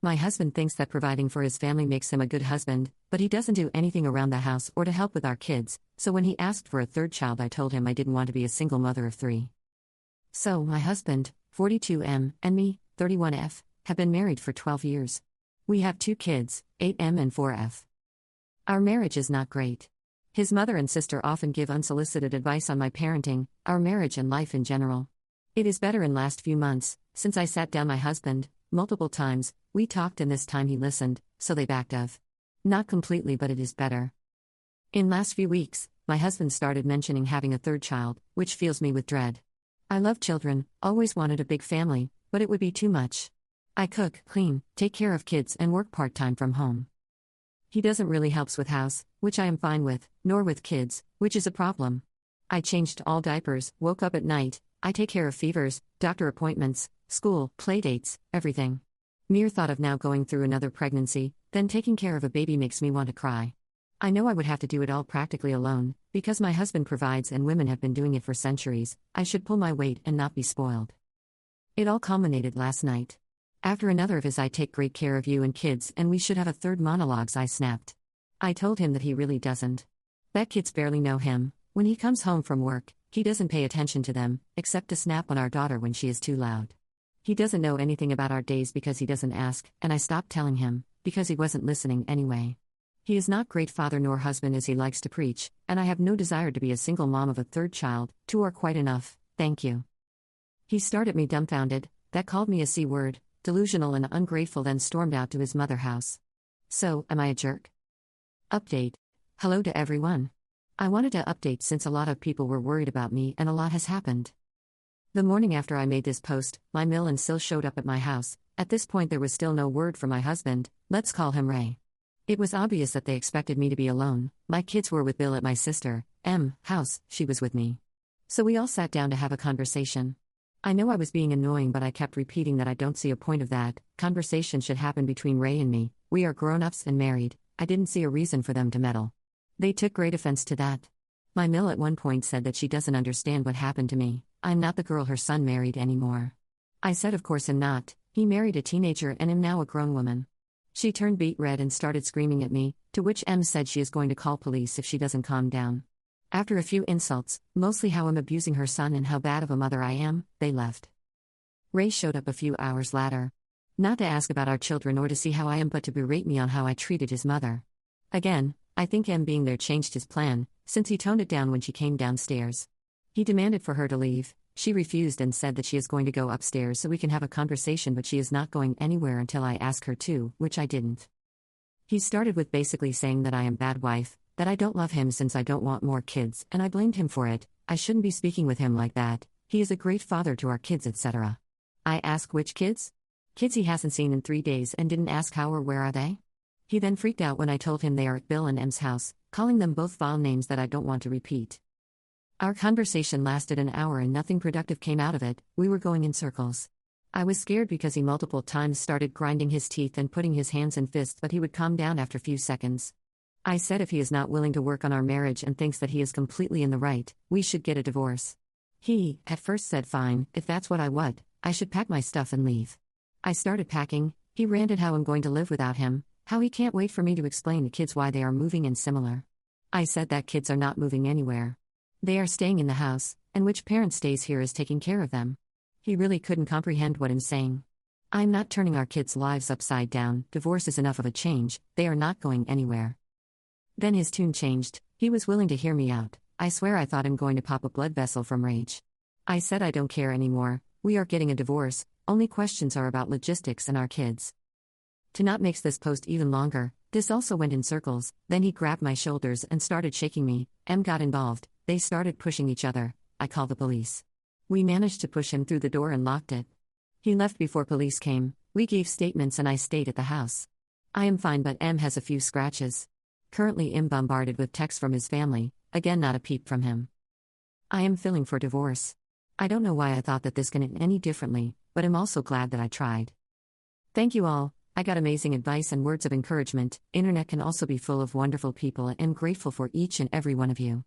My husband thinks that providing for his family makes him a good husband, but he doesn't do anything around the house or to help with our kids, so when he asked for a third child, I told him I didn't want to be a single mother of three. So, my husband, 42M, and me, 31F, have been married for 12 years. We have 2 kids, 8M and 4F. Our marriage is not great. His mother and sister often give unsolicited advice on my parenting, our marriage, and life in general. It is better in last few months, since I sat down my husband, multiple times, we talked and this time he listened, so they backed off. Not completely, but it is better. In last few weeks, my husband started mentioning having a third child, which fills me with dread. I love children, always wanted a big family, but it would be too much. I cook, clean, take care of kids and work part-time from home. He doesn't really helps with house, which I am fine with, nor with kids, which is a problem. I changed all diapers, woke up at night, I take care of fevers, doctor appointments, school, playdates, everything. Mere thought of now going through another pregnancy, then taking care of a baby makes me want to cry. I know I would have to do it all practically alone, because my husband provides and women have been doing it for centuries. I should pull my weight and not be spoiled. It all culminated last night. After another of his "I take great care of you and kids and we should have a third" monologues, I snapped. I told him that he really doesn't. That kids barely know him. When he comes home from work, he doesn't pay attention to them, except to snap on our daughter when she is too loud. He doesn't know anything about our days because he doesn't ask, and I stopped telling him, because he wasn't listening anyway. He is not great father nor husband as he likes to preach, and I have no desire to be a single mom of a third child. 2 are quite enough, thank you. He stared at me dumbfounded, that called me a C word, delusional and ungrateful, then stormed out to his mother house. So, am I a jerk? Update. Hello to everyone. I wanted to update since a lot of people were worried about me and a lot has happened. The morning after I made this post, my Mill and Sil showed up at my house. At this point there was still no word from my husband, let's call him Ray. It was obvious that they expected me to be alone. My kids were with Bill at my sister, M, house, she was with me. So we all sat down to have a conversation. I know I was being annoying, but I kept repeating that I don't see a point of that. Conversation should happen between Ray and me. We are grown-ups and married. I didn't see a reason for them to meddle. They took great offense to that. My Mill at one point said that she doesn't understand what happened to me. I'm not the girl her son married anymore. I said of course I'm not. He married a teenager and am now a grown woman. She turned beet red and started screaming at me, to which M said she is going to call police if she doesn't calm down. After a few insults, mostly how I'm abusing her son and how bad of a mother I am, they left. Ray showed up a few hours later. Not to ask about our children or to see how I am, but to berate me on how I treated his mother. Again, I think M being there changed his plan, since he toned it down when she came downstairs. He demanded for her to leave. She refused and said that she is going to go upstairs so we can have a conversation, but she is not going anywhere until I ask her to, which I didn't. He started with basically saying that I am bad wife, that I don't love him since I don't want more kids, and I blamed him for it. I shouldn't be speaking with him like that. He is a great father to our kids, etc. I ask which kids? Kids he hasn't seen in 3 days and didn't ask how or where are they? He then freaked out when I told him they are at Bill and M's house, calling them both vile names that I don't want to repeat. Our conversation lasted an hour and nothing productive came out of it. We were going in circles. I was scared because he multiple times started grinding his teeth and putting his hands in fists, but he would calm down after few seconds. I said if he is not willing to work on our marriage and thinks that he is completely in the right, we should get a divorce. He, at first, said fine, if that's what I want, I should pack my stuff and leave. I started packing. He ranted how I'm going to live without him, how he can't wait for me to explain to kids why they are moving and similar. I said that kids are not moving anywhere. They are staying in the house, and which parent stays here is taking care of them. He really couldn't comprehend what I'm saying. I'm not turning our kids' lives upside down. Divorce is enough of a change. They are not going anywhere. Then his tune changed. He was willing to hear me out. I swear I thought him going to pop a blood vessel from rage. I said I don't care anymore. We are getting a divorce. Only questions are about logistics and our kids. To not make this post even longer, this also went in circles. Then he grabbed my shoulders and started shaking me. M got involved. They started pushing each other. I called the police. We managed to push him through the door and locked it. He left before police came. We gave statements and I stayed at the house. I am fine, but M has a few scratches. Currently M bombarded with texts from his family. Again, not a peep from him. I am filing for divorce. I don't know why I thought that this can end any differently, but I'm also glad that I tried. Thank you all. I got amazing advice and words of encouragement. Internet can also be full of wonderful people and I'm grateful for each and every one of you.